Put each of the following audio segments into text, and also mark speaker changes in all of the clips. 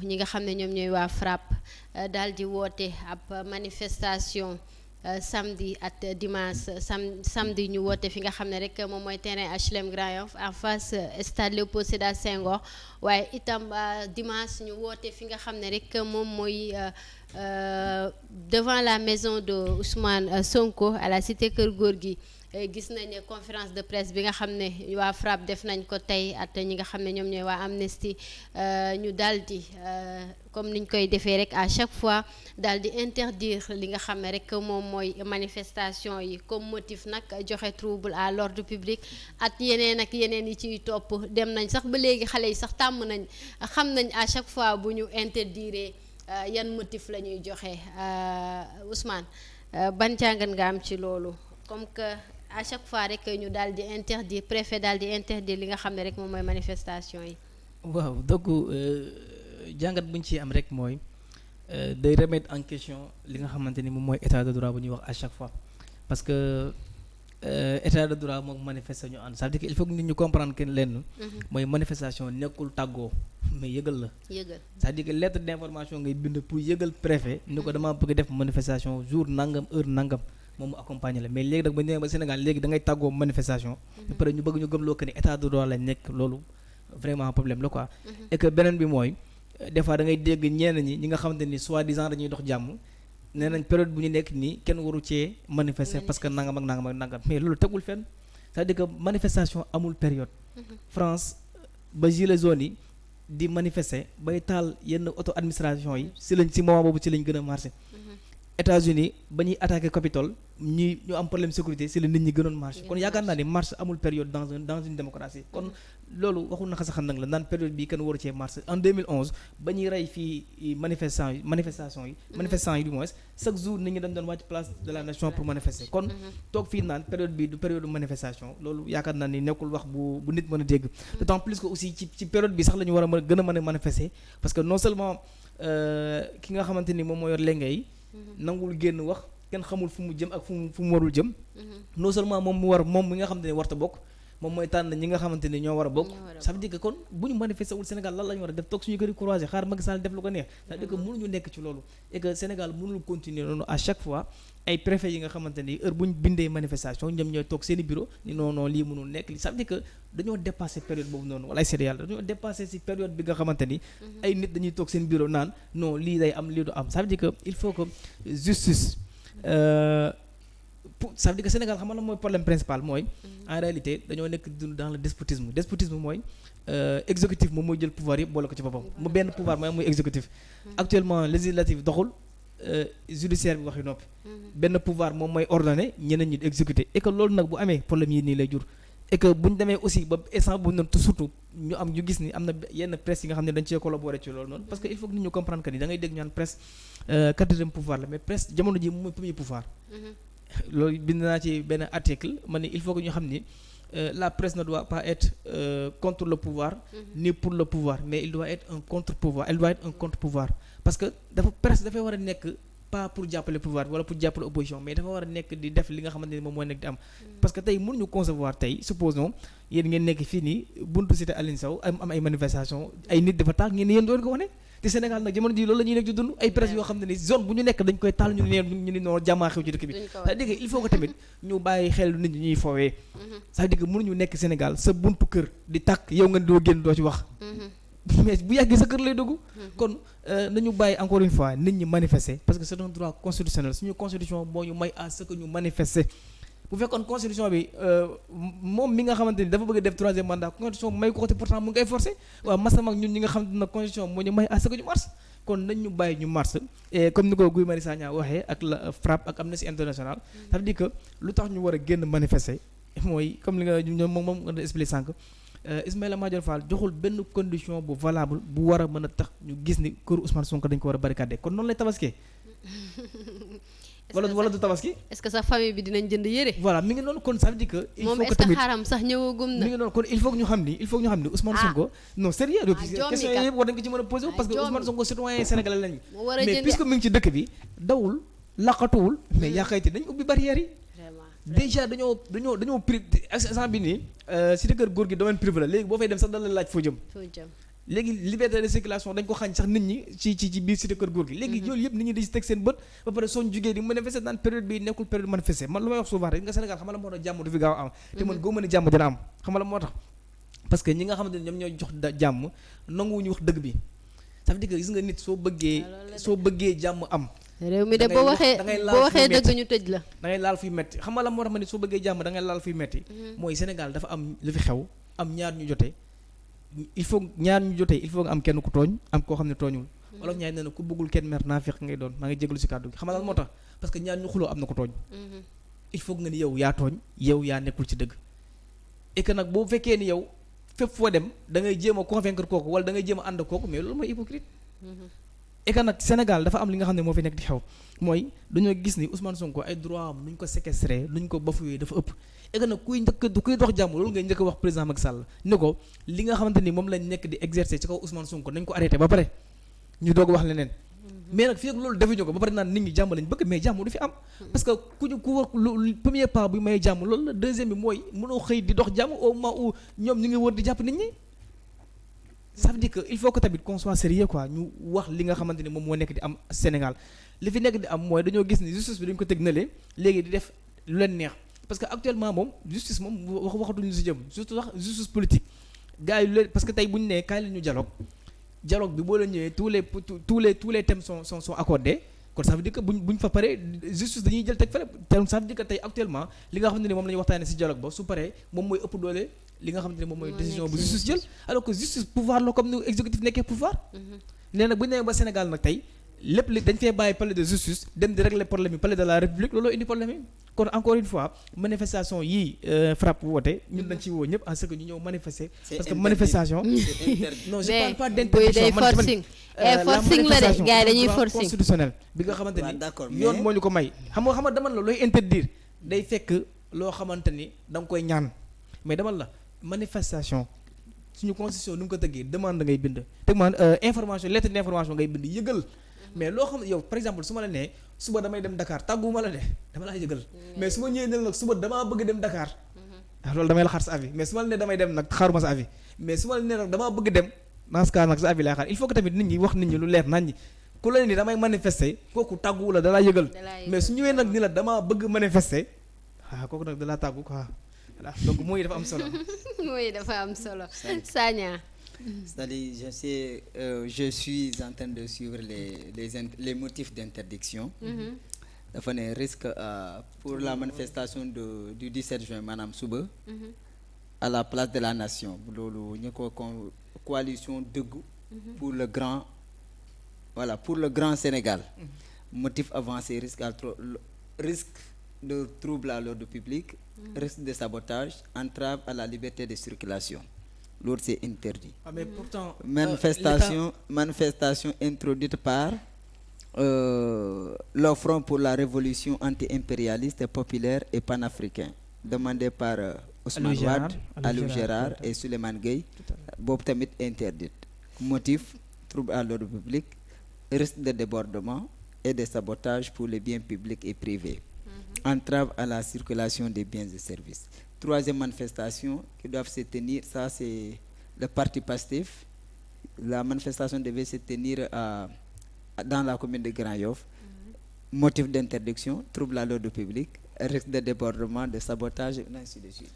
Speaker 1: ñi nga xam ne ñoom ñooy waa FRAPP daal di woote ab manifestation samedi ak dimanche samedi ñu woote fi nga xam ne rek moom mooy terrain HLM Grand Yoff en face stade Léopold Sédar Senghor waaye itam dimanche ñu woote fi nga xam ne rek moom mooy devant la maison de Ousmane Sonko à la cité Kër Gorgui. Gis nañ conférence de presse bi nga xam ne waa FRAPP def nañ ko tey at ñi nga xam ne ñoom ñooy waa Amnesty ñu daal di comme niñ koy defee rek à chaque fois daal di interdire li nga xam ne rek moom mooy manifestation yi comme motif nag joxe trouble à l'ordre public at yeneen ak yeneen yi ciy topp dem nañ sax ba léegi xale yi sax tàmm nañ xam nañ à chaque fois bu ñu interdire yan motif la ñuy joxe Ousmane ban jàngat nga am ci loolu comme que à chaque fois rek ñu daal di interdire préfet daal di interdire li nga xam ne rek moom mooy manifestation yi.
Speaker 2: waaw donc jàngat bu ñu ciy am rek mooy day remettre en question li nga xamante ni moom mooy état de droit bu ñuy wax à chaque fois parce que état de droit moom manifester ñu ànd c'est-à-dire que il faut que nit ñu comprendre que lenn. mooy manifestation nekkul tàggoo mais yëgal la.
Speaker 1: yëgal
Speaker 2: c'est-à-dire que lettre d'information ngay bind pour yëgal préfet. ni ko damaa bëgg def manifestation jour nangam heure nangam. moom mu accompagner la mais léegi nag ba ñu ba Sénégal léegi da ngay tàggoo manifestation. ba pare ñu bëgg ñu gëmloo que ni état de droit lañ nekk loolu vraiment problème la quoi. et que beneen bi mooy des fois da ngay dégg ñenn ñi nga xamante ni soi-disant dañuy dox jàmm nee nañ période bu ñu nekk nii kenn waru cee manifester parce que nangam ak nangam ak nangam mais loolu tegul fenn c'est-à-dire que manifestation amul période. France ba gilets jaunes yi di manifester bay taal yenn auto administration yi si moment boobu ci lañ gën a marché. États-Unis ba ñuy attaqué Capitole ñu am problème sécurité si la nit ñi gënoon marche kon yaakaar naa ni marche amul période dans une démocratie kon loolu waxul naka sax nag la naan période bii kenn waru cee marche en 2011 ba ñuy rey fii manifestation yi du moins chaque jour nit ñi dañ doon wàcc place de la nation pour manifester kon toog fii naan période bii du période manifestation loolu yaakaar naa ni nekkul wax bu nit mën a dégg d'autant plus que aussi ci période bi sax la ñu war a gën a mën a manifester parce que non seulement ki nga xamante ni moom moo yor lenge yi nangul génn wax kenn xamul fu mu jëm ak fu mu warul jëm non seulement moom mi nga xamante ne warta bokk moom mooy tànn ñi nga xamante ne ñoo war a bokk ça veut dire que kon bu ñu manifesté wul Sénégal lan la ñu war a def toog suñu kër yi croisé xaar Macky Sall def lu ko neex c'est-à-dire que mënuñu nekk ci loolu et que Sénégal mënul continuer noonu à chaque fois ay préfet yi nga xamante ni heure bu ñu bindee manifestation ñoom ñooy toog seen i bureau ni non lii mënul nekk li ça veut dire que dañoo dépassé période boobu noonu wala ay seede yàlla dañoo dépassé ci période bi nga xamante ni ay nit dañuy toog seen bureau naan non lii day am lii du am ça veut dire que il faut que justice ça veut dire que Sénégal xam nga mooy problème principal mooy en réalité dañoo nekk dans le despotisme mooy exécutif moom mooy jël pouvoir yëpp boole ko ci boppam mu benn pouvoir mooy muy exécutif actuellement législatif doxul judiciaire bi waxi noppi benn pouvoir moom mooy ordonné ñeneen ñi di exécuter et que loolu nag bu amee problème yi nii lay jur et que bu ñu demee aussi ba instant bu noonu surtout ñu gis ni am na yenn presse yi nga xam ne dañ cee collaborer ci loolu noonu parce que il faut que nit ñu comprendre que ni da ngay dégg ñu naan presse quatrième pouvoir la mais presse jamono ji moom mooy premier pouvoir loolu bind naa ci benn article ma ni il faut que ñu xam ni la presse ne doit pas être contre le pouvoir ni pour le pouvoir mais il doit être un contre-pouvoir elle doit être un contre-pouvoir parce que presse dafay war a nekk pas pour jàppale pouvoir wala pour jàppale opposition mais dafa war a nekk di def li nga xamante ni moom mooy nekk di am parce que tey mënuñu concevoir tey supposons yéen ngeen nekk fii nii buntu cité Aline Sow am ay manifestation ay nit dafa taal ngeen yéen doon ko wane te Sénégal nag jamono ji loolu la ñuy nekk di dund ay presse yoo xam ne ni zone bu ñu nekk dañ koy taal ñu ni noonu jàmmaa xew ci dëkk bi c'est-à-dire que il faut que tamit ñu bàyyi xel nit ñi ñuy foowee c'est-à-dire que mënuñu nekk Sénégal sa buntu kër di tàkk yow nga doo génn doo ci wax mais bu yàggee sa kër lay dugg kon nañu bàyyi encore une fois nit ñi manifester parce que c'est un droit constitutionnel suñu constitution moo ñu may à ce que ñu manifester bu fekkoon constitution bi moom mi nga xamante ni dafa bëgg a def troisième mandat constitution may ko te pourtant mu ngi koy forcer waaw masam ak ñun ñi nga xamante ne constitution moo ñu may à ce que ñu marche kon nañ ñu bàyyi ñu marche et comme ni ko Guy Marius Sagna waxee ak la FRAPP ak Amnesty International ça veut dire que lu tax ñu war a génn manifester mooy comme li nga moom nga expliqué sànq Ismaïla Madior Fall joxul benn condition bu valable bu war a mën a tax ñu gis ni kër Ousmane Sonko dañ ko war a barricade kon noonu lay tabaskee wala du tabaski.
Speaker 1: est-ce que sa famille bi dinañ jënd yére.
Speaker 2: voilà mi ngi noonu kon ça veut dire que. il faut
Speaker 1: moom
Speaker 2: que tamit
Speaker 1: est-ce que xaram sax ñëwagum na.
Speaker 2: mi ngi noonu kon il faut que ñu xam ni Ousmane Sonko. non sérieux question yooyu yëpp war nañ ko ci mën a posé parce que Ousmane Sonko citoyen sénégalais lañu. mais puisque mi ngi ci dëkk bi dawul laqatuwul mais yaakayti dañ ubbi barrières yi. déjà dañoo pri instant bi nii cité kër góor gi domaine privé la léegi boo fay dem sax dal la laaj foo jëm léegi liberté de circulation dañ ko xañ sax nit ñi ci biir cité kër góor gi léegi yooyu yëpp nit ñi di teg seen bët ba pare soo jugee di manifester naan période bi nekkul période manifester man lu may wax souvent rek nga Sénégal xam nga la moo tax jàmm du fi gaaw am te man goo mën a jàmm dina am xam nga la moo tax parce que ñi nga xamante ne ñoom ñooy jox jàmm nanguwuñu wax dëgg bi ça veut dire que gis nga nit soo bëggee jàmm am
Speaker 1: réew mi de boo waxee dëgg ñu tëj la
Speaker 2: da ngay laal fuy metti xam nga la moo tax ma nit soo bëggee jàmm da ngay laal fuy metti mooy Sénégal dafa am lu fi xew am ñaar ñu jotee il faut nga am kenn ku tooñ am koo xam ne tooñul wolof ñaay nee na ku bëggul kenn mer naafiq ngay doon maa ngi jégalu si kàddu gi xam nga lan moo tax parce que ñaar ñu xuloo am na ko tooñ il faut nga ni yow yaa tooñ yow yaa nekkul ci dëgg et que nag boo fekkee ni yow fépp foo dem da ngay jéem a convaincre kooku wala da ngay jéem a ànd kooku mais loolu mooy hypocrite et que nag Sénégal dafa am li nga xam ne moo fi nekk di xew mooy dañoo gis ni Ousmane Sonko ay droit am nuñ ko séquestré nuñ ko bafoué dafa ëpp et que nag kuy dox jàmm loolu ngay njëkk a wax président Macky Sall ni ko li nga xamante ni moom lañ nekk di exercer ci kaw Ousmane Sonko nañ ko arrêté ba pare ñu doog wax leneen mais nag fii ak loolu defuñu ko ba pare naan nit ñi jàmm lañ bëgg mais jàmm du fi am parce que ku war premier pas bu may jàmm loolu la deuxième bi mooy mënoo xëy di dox jàmm au moment où ñoom ñu ngi wër di jàpp nit ñi ça veut dire que il faut que tamit qu'on soit sérieux quoi ñu wax li nga xamante ni moom moo nekk di am Sénégal li fi nekk di am mooy dañoo gis ni justice bi dañu ko teg na léegi di def lu leen neex parce que actuellement moom justice moom waxatuñu si jëm surtout wax justice politique gars yi lu leen parce que tey bu ñu nee kaay la ñu dialogue bi boo la ñëwee tous les thèmes sont accordés kon ça veut dire que buñ fa paree justice dañuy jël teg fële te ça veut dire que tey actuellement li nga xamante ni moom la ñuy waxtaanee si dialogue ba su paree moom mooy ëpp doole li nga xamante ne moom mooy décision bu justice jël alors que justice pouvoir la comme ni exécutif nekkee pouvoir nee nag bu ñu demee ba Sénégal nag tey lépp li dañ fee bàyyi palais de justice dem di régler problème yi palais de la République looloo indi problème yi kon encore une fois manifestation yii frappe woote ñun dañ ci woo ñëpp à ce que ñu ñëw manifester parce que manifestation non je parle pas d'interdiction
Speaker 1: forcing la de gars yi dañuy forcing
Speaker 2: constitutionnel bi nga xamante ni yoon moo ñu ko may xam nga dama la looy interdire day fekk loo xamante ni da nga koy ñaan mais dama la manifestation suñu constitution nu mu ko tëggee demande ngay bind te man information lettre d'information ngay bind yëgal mais loo xam ne yow par exemple su ma la nee suba damay dem Dakar tàgguma la de dama laa yëgal mais su ma ñëwee ne nag suba damaa bëgg dem Dakar loolu damay la xaar sa avis mais su ma la nee damay dem nag xaaruma sa avis mais su ma la nee nag damaa bëgg dem dans ce cas nag sa avis lay xaar il faut que tamit nit ñi wax nit ñi lu leer nañ ñi ku la ni damay manifester kooku tàgguwu la dalaa yëgal mais su ñëwee nag ni la damaa bëgg manifester kooku nag dalaa tàggu quoi voilà donc mooy dafa am solo
Speaker 1: mooy dafa am solo Sagna.
Speaker 3: C'est-à-dire je suis en train de suivre les motifs d'interdiction. dafa ne risque pour la manifestation du 17 juin maanaam suba. à la place de la nation loolu ñu ko coalition dëggu. pour le grand Sénégal. motif avancé risque de trouble à l'ordre public. risque de sabotage entrave à la liberté de circulation. Loolu c'est interdit.
Speaker 2: Mais pourtant
Speaker 3: manifestation introduite par le Front pour la révolution anti-impérialiste populaire et panafricain demandé par Ousmane Wade, Aliou Gérard et Souleymane Gueye boobu tamit interdite. Motif trouble à l'ordre public, risque de débordement et de sabotage pour les biens publics et privés. Entrave à la circulation des biens et services. Troisième manifestation qui doivent se tenir, ça c'est le parti Pastef. La manifestation devait se tenir dans la commune de Grand-Yoff. Motif d'interdiction, trouble à l'ordre public, risque de débordement, de sabotage, et ainsi de suite.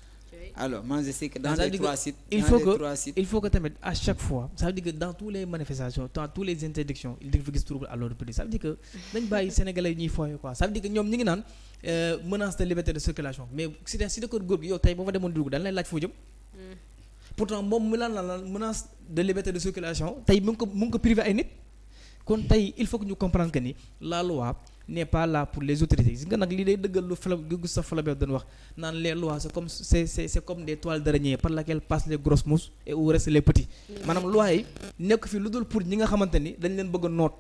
Speaker 3: Alors, moi je sais que dans les trois sites,
Speaker 2: il faut que tamit à chaque fois, ça veut dire que dans toutes les manifestations, dans toutes les interdictions, il faut gis trouble à l'ordre public. Ça veut dire que dañ bàyyi Sénégalais yi ñuy fooye quoi. Ça veut dire que ñoom ñi ngi naan menace de liberté de circulation mais si de kër góor gi yow tey boo fa demoon dugg dañ lay laaj foo jëm. Pourtant moom mu lan la menace de liberté de circulation tey mu ngi ko privé ay nit. kon tey il faut que ñu comprendre que ni la loi n'est pas là pour les autorités gis nga nag lii day dëggal lu Gustave Flaubert doon wax naan les lois c'est comme des toiles d'araignée par laquelle passent les grosses mousses et où restent les petits. maanaam loi yi nekk fi lu dul pour ñi nga xamante ni dañ leen bëgg a noot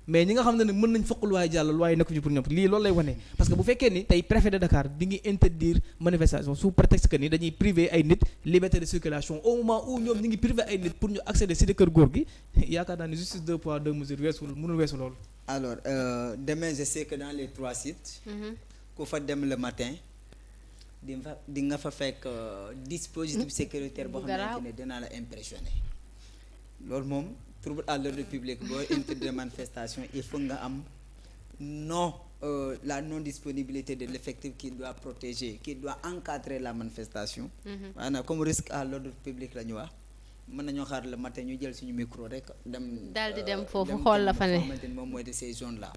Speaker 2: mais ñi nga xamante ne mën nañ fokk loi yi jàll loi yi nekk fi pour ñoom lii loolu lay wane. parce que bu fekkee ni tey préfet de Dakar bi ngi interdire manifestation sous prétexte que ni dañuy priver ay nit liberté de circulation au moment où ñoom ñi ngi priver ay nit pour ñu accéder ci kër góor gi yaakaar naa ni justice 2 poids 2 mesures mënul weesu loolu.
Speaker 3: Alors demain je sais que dans les trois sites. ku fa dem le matin di nga fa fekk dispositif sécuritaire boo xamante ne dinaa la impressionné loolu moom trouble à l'ordre public boo interdire manifestation il faut nga am non la non disponibilité de l'effectif qui doit protéger qui doit encadrer la manifestation. maanaam comme risque à l'ordre public la ñu wax mën nañoo xaar le matin ñu jël suñu micro rek dem.
Speaker 1: daal di dem foofu xool la fa ne
Speaker 3: xamante ni moom mooy de ces zones là.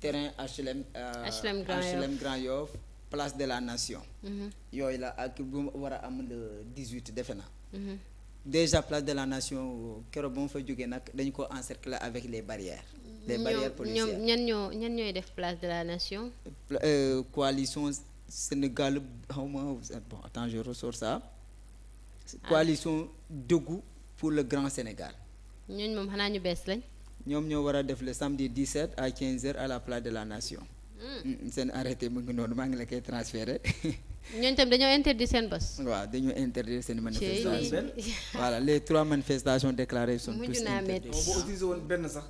Speaker 3: terrain HLM Grand Yoff place de la Nation. yooyu la ak bu war a am le 18 defe na. déjà place de la Nation keroog ba mu fa jógee nag dañu ko encercler avec les barrières. les barrières policières
Speaker 1: ñan ñooy def place de la Nation.
Speaker 3: coalition Sénégal xaw ma bon attends je ressors ça. coalition Debout pour le Grand Sénégal.
Speaker 1: ñooñu moom xanaa ñu bees lañ.
Speaker 3: ñoom ñoo war a def le samedi 17 à 15h à la place de la Nation. seen arrêté mu ngi noonu maa ngi la koy transféré.
Speaker 1: ñooñu tam dañoo interdit seen bos.
Speaker 3: waaw dañoo interdire seen manifestation. voilà les 3 manifestations déclarées sont tous interdites.
Speaker 2: boo utilisé woon benn sax.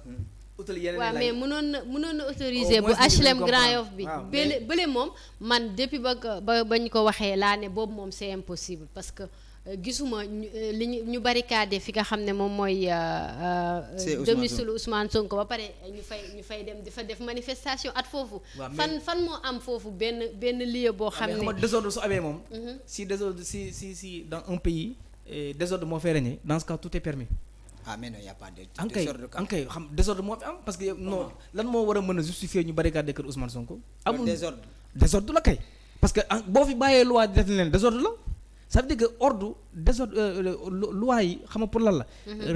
Speaker 2: utal yeneen
Speaker 1: waaw mais mënoon na autoriser bu HLM Grand Yoff bi. bële moom man depuis bañ ko waxee laa ne boobu moom c'est impossible parce que. gisuma li ñu barricade fi nga xam ne moom mooy domicile Ousmane Sonko ba pare ñu fay dem di fa def manifestation at foofu fan moo am foofu benn lieu boo xam ne
Speaker 2: xam désordre su amee moom si désordre si dans un pays désordre moo fay régner dans ce cas tout est permis.
Speaker 3: mais non y a pas de
Speaker 2: désordre ankay xam désordre moo fi am parce que non lan moo war a mën a justifier ñu barricade kër Ousmane Sonko amul désordre la kay parce que boo fi bàyyee loi di def leen désordre la. ça veut dire que ordre désordre loi yi xam nga pour lan la.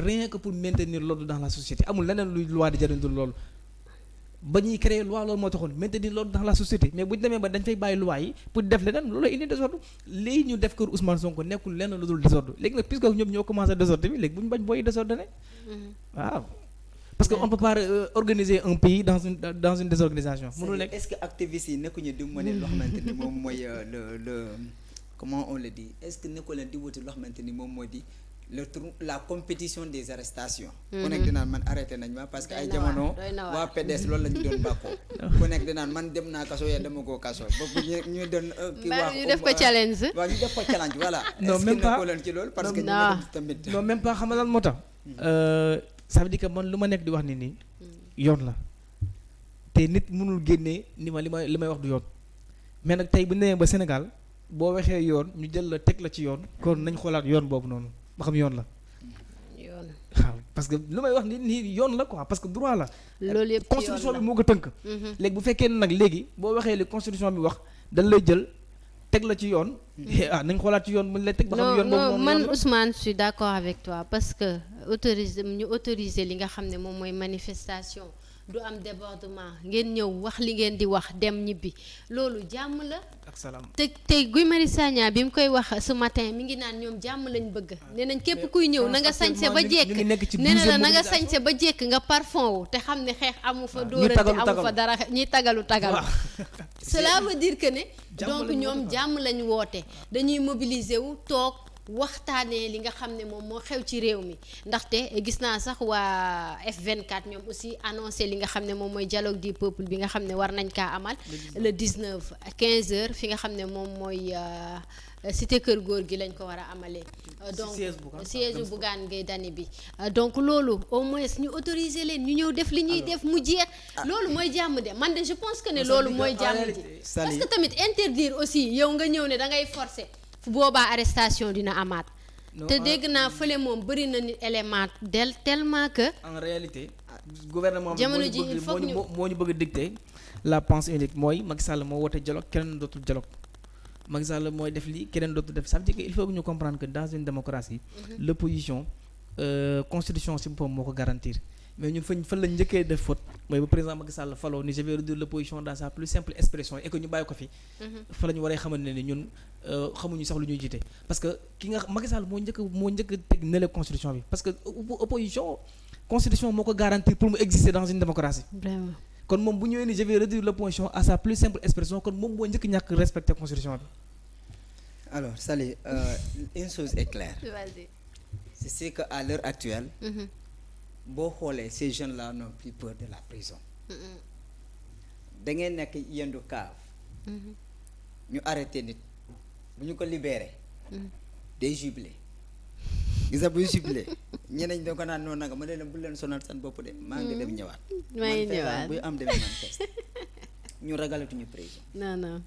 Speaker 2: rien que pour maintenir l'ordre dans la société amul leneen luy loi di jëriñ loolu. ba ñuy créer loi loolu moo taxoon maintenir l'ordre dans la société mais bu ñu demee ba dañ fay bàyyi loi yi pour def leneen loolu indi désordre léegi ñu def kër Ousmane Sonko nekkul leneen lu dul désordre léegi nag puisque ñoom ñoo commencé désordre bi léegi bu ñu bañ booy désordre ne. waaw parce que on peut pas organiser un pays dans une désorganisation. mënul nekk
Speaker 3: est-ce que activistes yi nekkuñu di mën loo xamante ni moom mooy le comment on le dit est-ce que nekkul leen di wuti loo xamante ni moom moo di la compétition des arrestations. ku nekk dinaan man arrêté nañ ma parce que ay jamono waa PDS loolu la ñu doon bàkkoo ku nekk dinaan man dem naa kaso ya dama koo kaso boobu ñu doon kii wax
Speaker 1: ñu def ko challenge.
Speaker 3: waaw ñu def ko challenge voilà.
Speaker 2: non même pas
Speaker 3: leen ci loolu parce que ñu ngi tamit.
Speaker 2: non même pas xam nga lan moo tax. ça veut dire que man lu ma nekk di wax ni nii yoon la te nit mënul génnee ni ma li may wax du yoon mais nag tey bu ñu nee ba Sénégal. boo waxee yoon ñu jël la teg la ci yoon kon nañ xoolaat yoon boobu noonu ba xam yoon la.
Speaker 1: yoon
Speaker 2: waaw parce que lu may wax nii yoon la quoi parce que droit la.
Speaker 1: loolu yëpp
Speaker 2: constitution bi moo ko tënk. léegi bu fekkee ne nag léegi boo waxee li constitution bi wax dañ lay jël teg la ci yoon. nañ xoolaat ci yoon mu lay teg ba xam yoon boobu
Speaker 1: non man Ousmane je suis d'accord avec toi parce que autoriser li nga xam ne moom mooy manifestation. du am débordement ngeen ñëw wax li ngeen di wax dem ñibbi loolu jàmm la.
Speaker 2: ak salaam
Speaker 1: te Guy Marius Sagna bi mu koy wax ce matin mi ngi naan ñoom jàmm lañ bëgg. nee nañ képp kuy ñëw na nga sañse ba jekk nee na la na nga sañse ba jekk nga parfum wu te xam ne xeex amu fa. dóorante amu fa dara ñi tagalu. cela veut dire que ne. donc ñoom jàmm lañ woote dañuy mobiliser wu toog. waxtaanee li nga xam ne moom moo xew ci réew mi ndaxte gis naa sax waa F24 ñoom aussi annoncé li nga xam ne moom mooy dialogue du peuple bi nga xam ne war nañ kaa amal le 19 à 15h fi nga xam ne moom mooy cité kër góor gi lañ ko war a amalee donc siège bu Bougane Gueye Dany bi donc loolu au moins ñu autoriser leen ñu ñëw def li ñuy def mu jeex loolu mooy jàmm de man de je pense que ne loolu mooy jàmm ji parce que tamit interdire aussi yow nga ñëw ne da ngay forcer boobaa arrestation dina amaat. te dégg naa fële moom bëri na nit élément tellement que.
Speaker 2: en réalité. gouvernement bi
Speaker 1: jamono ji il faut
Speaker 2: moo ñu bëgg a dicter la pensée unique mooy Macky Sall moo woote dialogue keneen dootul dialogue Macky Sall mooy def lii keneen dootul def ça veut dire que il faut que ñu comprendre que dans une démocratie. l'opposition constitution si boppam moo ko garantir. mais ñun fan lañ njëkkee def faute mooy ba président Macky Sall faloo ni je vais réduire l'opposition dans sa plus simple expression et que ñu bàyyi ko fi. fa la ñu waree xamante ne ni ñun xamuñu sax lu ñuy jiite parce que ki nga Macky Sall moo njëkk a teg nele constitution bi parce que opposition constitution moo ko garantir pour mu exister dans une démocratie.
Speaker 1: vraiment
Speaker 2: kon moom bu ñëwee ni je vais réduire l'opposition à sa plus simple expression kon moom moo njëkk ñàkk respecter constitution bi.
Speaker 3: alors Sali une chose est claire.
Speaker 1: vas-y.
Speaker 3: c'est que à l'heure actuelle. boo xoolee ces jeunes là n'ont plus peur de la prison. da ngeen nekk yendu cave. ñu arrêté nit bu ñu ko libéré. day jubilé gis nga buy jubilé ñeneen ñi ko naan noonu nanga ma ne leen bu leen sonal seen bopp de maa ngi dem ñëwaat.
Speaker 1: maa ngi ñëwaat
Speaker 3: buy am demee manifeste ñu ragalatuñu prison.
Speaker 1: non.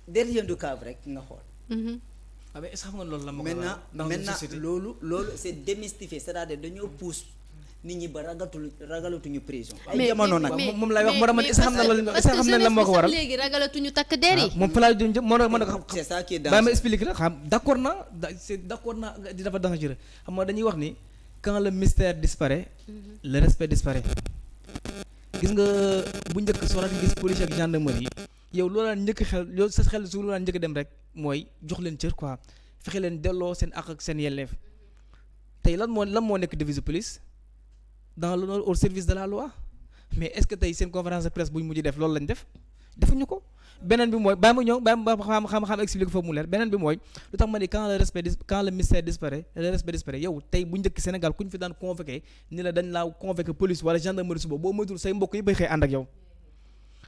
Speaker 3: derrière du cave rek nga xool.
Speaker 2: ah mais est-ce que xam nga loolu la.
Speaker 3: maintenant loolu c'est démystifié c'est-à-dire dañoo pousse nit ñi ba ragalatuñu prison. ay jamono nag
Speaker 2: moom lay wax moo tax man est-ce que xam na loolu est-ce que xam na lan moo ko waral
Speaker 1: léegi ragalatuñu takk der yi.
Speaker 2: moom fa laa jëm moo tax mën na ko xam.
Speaker 3: c'est ça qui est
Speaker 2: bàyyi ma expliquer la xam d'accord naa di dafa dangereux xam nga dañuy wax ni quand le mystère disparaît le respect disparaît. gis nga bu njëkk soo daan gis police ak gendarmerie yow loolu daan njëkk xel yow sa xel su loolu daan njëkk dem rek mooy jox leen cër quoi fexe leen delloo seen àq ak seen yelleef tey lan moo nekk devise police dans l'honneur au service de la loi mais est-ce que tey seen conférence de presse bu ñu mujj def loolu lañ def defuñu ko. beneen bi mooy bàyyi ma xam explique foofu mu leer beneen bi mooy lu tax ma ni quand le mystère disparaît le respect disparaît yow tey bu njëkk Sénégal ku ñu fi daan convoqué ni la dañ laa convoqué police wala gendarmerie suba boo moytul say mbokk yi bay xëy ànd ak yow.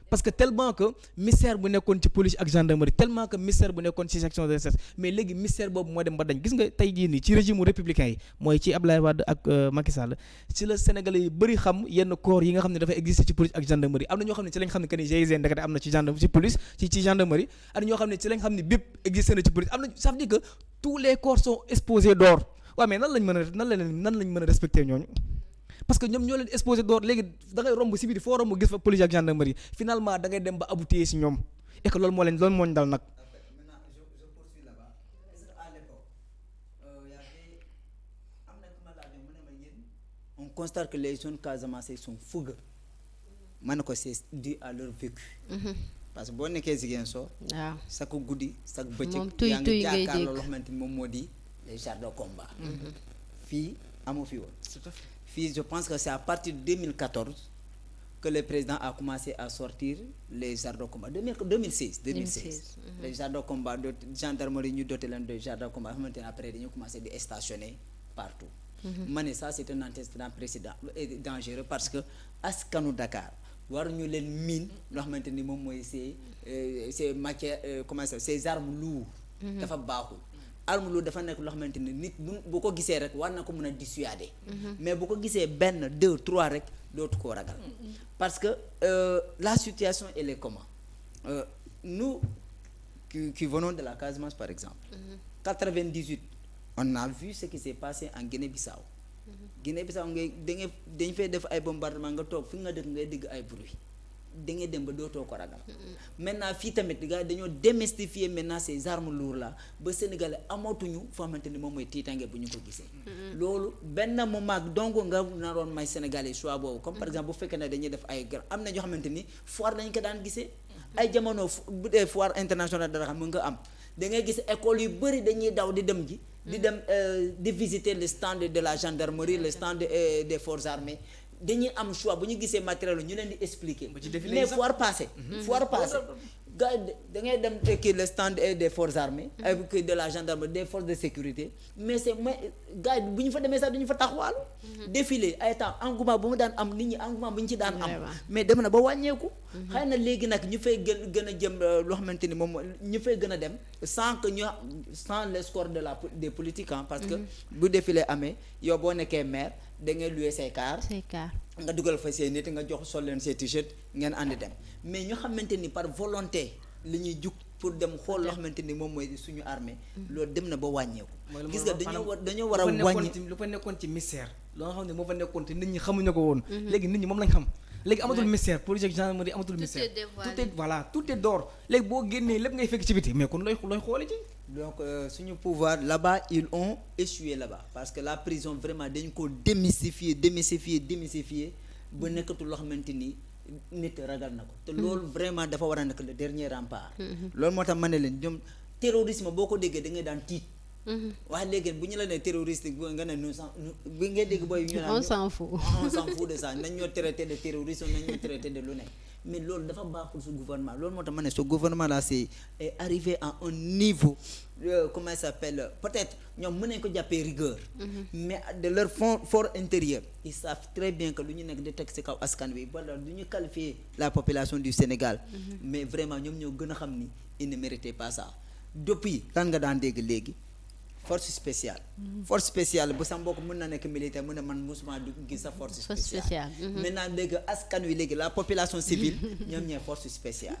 Speaker 2: parce que tellement que mystère bu nekkoon ci police ak gendarmerie tellement que mystère bu nekkoon ci section de recherche mais léegi mystère boobu moo dem ba dañ gis nga tey jii nii ci régime républicain yi mooy ci Abdoulaye Wade ak Macky Sall ci la Sénégalais yi bëri xam yenn corps yi nga xam ne dafa exister ci police ak gendarmerie am na ñoo xam ne ci lañ xam ne que ni GIGN ndekete am na ci police ci gendarmerie am na ñoo xam ne ci lañ xam ne BIP exister na ci police am na ça veut dire que tous les corps sont exposés d'or waaw mais nan lañ mën a respecter ñooñu parce que ñoom ñoo leen exposé d'or léegi da ngay romb si biir foo romb gis fa police ak gendarmerie finalement da ngay dem ba aboutir si ñoom et que loolu moo ñu dal nag.
Speaker 3: maintenant je poursuis là-bas est-ce que à l'époque y avait am na ku ma laajoon mu ne ma yéen on constate que les jeunes Casamance sont fougueux ma ne ko c'est dû à leur vécu. parce que boo nekkee Ziguinchor. waaw chaque guddi chaque bëccëg.
Speaker 1: moom tuy ngay
Speaker 3: jàkkaarloo loo xamante ni moom moo di les chars de combat. fii amu fi woon. Puis je pense que c'est à partir de 2014 que le président a commencé à sortir les chars de combat 2016. Les chars de combat de gendarmerie ñu doté leen de chars de combat xamante ne après dañu commencé di stationner partout. ma ne ça c'est un antécédent précédent et dangereux parce que askanu Dakar war ñu leen miin loo xamante ni moom mooy ces matières comment ça ces armes lourdes. dafa baaxul. arme loolu dafa nekk loo xamante ni nit bu ko gisee rek war na ko mën a dissuader. mais bu ko gisee 1 2 3 rek dootu koo ragal. parce que la situation elle est comment nous qui venons de la Casamance par exemple. 98 on a vu ce qui s'est passé en Guinée-Bissau. Guinée-Bissau dañ fay def ay bombardement nga toog fi nga dëkk ngay dégg ay bruit da ngay dem ba dootoo ko ragal. maintenant fii tamit gars dañoo démystifier maintenant ces armes lourdes là ba Sénégalais amatuñu foo xamante ni moom mooy tiitange bu ñu ko gisee. loolu benn moment donc nga naroon may Sénégalais choix boobu comme par exemple bu fekkee ne dañuy def ay gar am na ñoo xamante ni foire dañu ko daan gisee. ay jamono bu dee foire internationale dara xam nga am da ngay gis école yu bëri dañuy daw di dem ji. di dem di visiter le stand de la gendarmerie le stand des forces armées. dañuy am choix bu ñu gisee matériel ñu leen di expliquer. mais foire passée. gars da ngay dem kii le stand des forces armées. avec de la gendarmerie des forces de sécurité. mais gars bu ñu fa demee sax du ñu fa taxawaalu. défilé ay temps engouement bu mu daan am nit ñi engouement bu ñu ci daan am. mais dem na ba wàññeeku. xëy na léegi nag ñu fay gën a jëm loo xamante ni moom ñu fay gën a dem sans l'escorte des politiques parce que bu défilé amee yow boo nekkee maire. da ngay louer say car nga dugal fa say nit nga jox sol leen say t-shirt ngeen ànd dem mais ñu xamante ni par volonté li ñuy jug pour dem xool loo xamante ni moom mooy suñu armée loolu dem na ba wàññeeku. gis nga dañoo war a wàññi
Speaker 2: lu fa nekkoon ci mystère loo nga xam ne moo fa nekkoon te nit ñi xamuñu ko woon. léegi nit ñi moom lañ xam. léegi amatul mystère police ak gendarmerie amatul mystère. tout est d'or léegi boo génnee lépp ngay fekk ci biti mais kon looy xooli ci.
Speaker 3: donc suñu pouvoir là-bas ils ont échoué là-bas parce que la prison vraiment dañ ko démystifier ba nekkatul loo xamante ni nit ragal na ko te loolu vraiment dafa war a nekk le dernier rempart. loolu moo tax ma ne leen ñoom terrorisme boo ko déggee da ngay daan tiit. waaye léegi bu ñu la nee terroriste nga ne bi ngay dégg booy ñu naan
Speaker 1: on s'en fout
Speaker 3: de ça nañ ñoo traité de terrorisme nañ ñoo traité de lu ne mais loolu dafa baaxul su gouvernement loolu moo tax ma ne ce gouvernement là c'est arrivé à un niveau comment ça s'appelle peut-être ñoom mën nañ ko jàppee rigueur mais de leur fort intérieur ils savent très bien que lu ñu nekk di teg ci kaw askan wi wala du ñu qualifier la population du Sénégal mais vraiment ñoom ñoo gën a xam ni ils ne méritaient pas ça depuis lan nga daan dégg léegi force spéciale. force spéciale bu sa mbokk mën na nekk militaire mën na man musuma du gis sa force spéciale. maintenant léegi askan wi léegi la population civile ñoom ñooy force spéciale.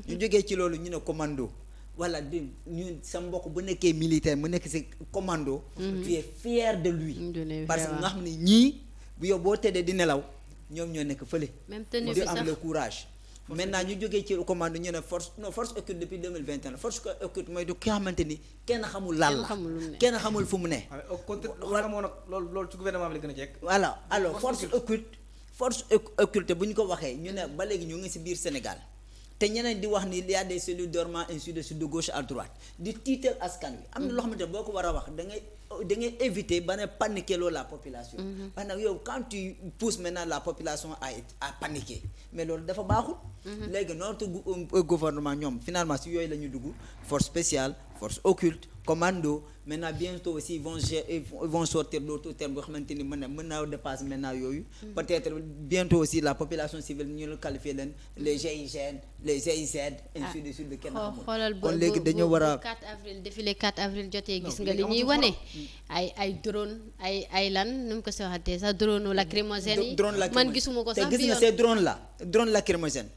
Speaker 3: ñu jógee ci loolu ñu ne commando. voilà ñu sa mbokk bu nekkee militaire mu nekk ci commando. tu es fier de lui. parce que nga xam ne ñii bu yow boo tëddee di nelaw ñoom ñoo nekk fële.
Speaker 1: même tenue
Speaker 3: di
Speaker 1: bi
Speaker 3: am
Speaker 1: sax
Speaker 3: le courage. maintenant ñu jógee ci commando ñu ne force occulte depuis 2021 force occulte mooy du ki nga xamante ni kenn xamul lan la kenn xamul fu mu ne.
Speaker 2: loolu ci gouvernement bi la gën a jekk.
Speaker 3: voilà alors force occulte bu ñu ko waxee ñu ne ba léegi ñu ngi ci biir Sénégal. te ñeneen di wax ni il y a des cellules dormantes ainsi de suite de gauche à droite di tiital askan wi am na loo xamante ne boo ko war a wax da ngay éviter ba ne paniquer loolu la population. parce que yow quand tu pousses maintenant la population à paniquer mais loolu dafa baaxul. léegi notre gouvernement ñoom finalement si yooyu la ñu dugg force spéciale force occulte commando maintenant bientôt aussi ils vont sortir d'autres termes boo xamante ni mën naa dépasser maintenant yooyu. peut-être bientôt aussi la population civile ñu la qualifier leen les GIGN les GIZ. ainsi de suite de kenn xamul.
Speaker 1: xoolal
Speaker 3: kon léegi dañoo war a
Speaker 1: 4 avril défilé 4 avril jotee gis nga li ñuy wane. ay drone ay lan nu mu ko si waxatee sax drone lacrymogène yi. man gisuma ko sax
Speaker 3: te gis nga ces drone lacrymogène.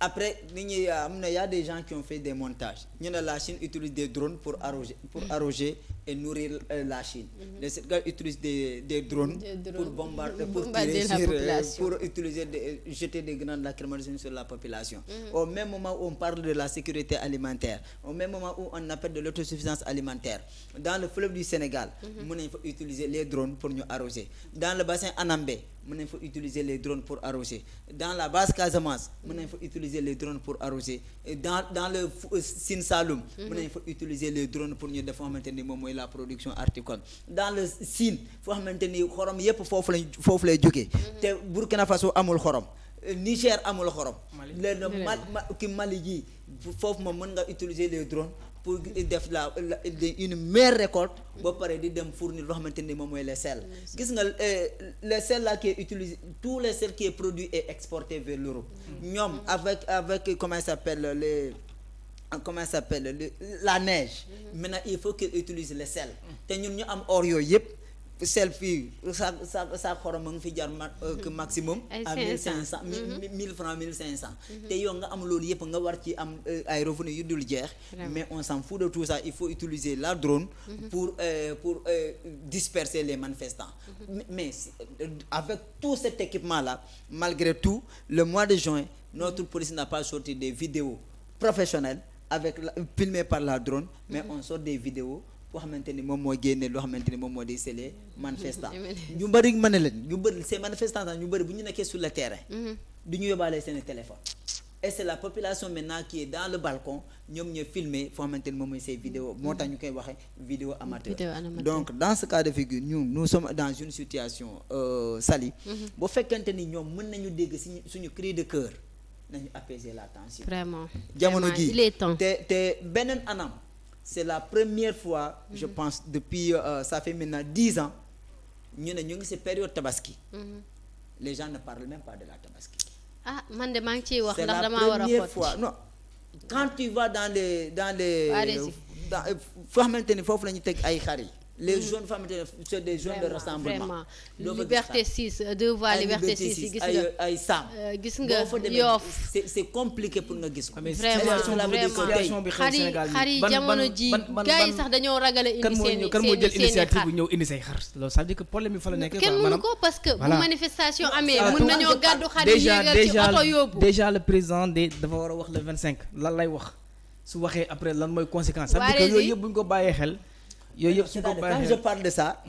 Speaker 3: après nit ñi am na y a des gens qui ont fait des montages ñu ne la Chine utilise des drones pour arroger et nourrir la Chine. Les Sénégal utilisent des drones pour bombarder pour tirer sur pour jeter des grenades lacrymogènes sur la population. Au même moment où on parle de la sécurité alimentaire, au même moment où on appelle de l'autosuffisance alimentaire, dans le fleuve du Sénégal, mën nañ fa utiliser les drones pour ñu arroser. Dans le bassin Anambé, mën nañ fa utiliser les drones pour arroser. Dans la basse Casamance, mën nañ fa utiliser les drones pour arroser. Dans le Sine Saloum, mën nañ fa utiliser les drones pour ñu def foo xamante ni moom mooy la production horticole. Dans le Sine foo xamante ni xorom yépp foofu lay jógee. te Burkina Faso amul xorom. Niger amul xorom. Mali ji foofu moom mën nga utiliser les drones pour def une meilleure récolte ba pare di dem fournir loo xamante ni moom mooy les sels. gis nga les sels là qui est utilisé tous les sels qui est produit et exporté vers l'Europe. ñoom avec comment ça s'appelle la neige. maintenant il faut qu'ils utilisent les sels. te ñun ñu am or yooyu yëpp. sel fii sa xorom a ngi fi jar maximum à 1500 1000 francs 1500 te yow nga am loolu yëpp nga war ci am ay revenus yu dul jeex mais on s'en fout de tout ça il faut utiliser la drone pour disperser les manifestants mais avec tout cet équipement là malgré tout le mois de juin notre police n'a pas sorti des vidéos professionnelles filmées par la drone mais on sort des vidéos boo xamante ni moom moo génne loo xamante ni moom moo di c'est les manifestants ñu bëri mën na leen ñu bëri ces manifestants ñu bëri bu ñu nekkee sur le terrain du ñu yóbbaale seen téléphone et c'est la population maintenant qui est dans le balcon ñoom ñooy filmer foo xamante ni moom mooy ces vidéos moo tax ñu koy waxee vidéo amateur donc dans ce cas de figure nous sommes dans une situation Sali boo fekkante ni ñoom mën nañu dégg suñu cri de cœur nañu apaiser la tension
Speaker 1: vraiment
Speaker 3: jamono ji
Speaker 1: il est temps
Speaker 3: te beneen anam c'est la première fois je pense depuis ça fait maintenant 10 ans ñu ngi ci période tabaski les gens ne parlent même pas de la tabaski
Speaker 1: man de maa ngi ciy wax ndax damaa war a
Speaker 3: c'est la première fois non quand tu vas dans les foo xamante ni foofu la ñu teg ay xar yi les zones famille c'est des zones de rassemblement
Speaker 1: liberté 6 deux voies liberté 6 gis nga
Speaker 3: ay Sam
Speaker 1: gis nga Yoff
Speaker 3: c'est compliqué pour nga gis ko
Speaker 1: vraiment xar yi jamono ji gars yi sax dañoo ragale indi seen
Speaker 2: kan moo jël initiative bu ñëw indi say xar loolu ça veut dire que problème bi fa la nekk
Speaker 1: kenn mënu ko parce que bu manifestation amee mën nañoo gàddu xar yi yéegal ci oto yóbbu
Speaker 2: déjà le président dafa war a wax le 25 lan lay wax su waxee après lan mooy conséquence ça veut dire que yooyu yëpp bu ñu ko bàyyee xel yooyu yëpp su ko bàyyee
Speaker 3: quand je parle de ça